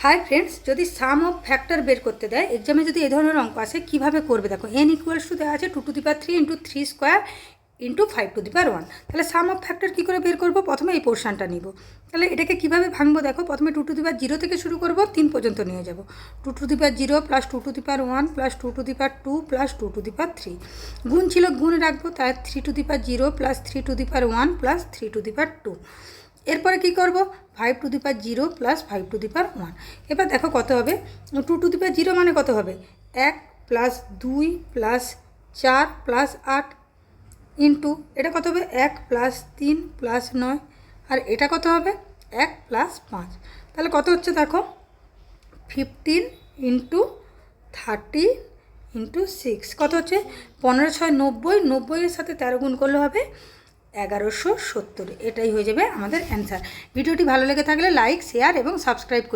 Hi friends जदि साम of factor बेर करते देय एग्जामे जदि ए धरनेर अंक आसे किभाबे करबे देखो n इक्वल्स टू देওয়া আছে 2 to the power 3 into 3 square into 5 to the power 1 তাহলে সাম অফ ফ্যাক্টর কি করে বের করব প্রথমে এই পোরশনটা নিব তাহলে এটাকে কিভাবে ভাঙবো দেখো প্রথমে 2 টু দি পাওয়ার 0 থেকে শুরু করব 3 পর্যন্ত নিয়ে যাব 2 to the power 0 plus 2 to the power 1 plus 2 to the power 2 plus 2 to the power 3 গুণ ছিল গুণ রাখবো তাই 3 to the power 0 plus 3 to the power 1 plus 3 to the power 2 এরপরে কি করব 5 to the power 0 plus 5 to the power 1 এবার দেখো কত হবে 2 টু দি পাওয়ার 0 মানে কত হবে 1 প্লাস 2 প্লাস 4 প্লাস 8 ইনটু এটা কত হবে 1 প্লাস 3 প্লাস 9 আর এটা কত হবে 1 প্লাস 5 তাহলে কত হচ্ছে দেখো 15 ইনটু 30 ইনটু 6 কত হচ্ছে 15 6 90 90 এর সাথে 13 গুণ করলে হবে 1170 এটাই হয়ে যাবে আমাদের অ্যান্সার। ভিডিওটি ভালো লেগে থাকলে লাইক শেয়ার এবং সাবস্ক্রাইব করে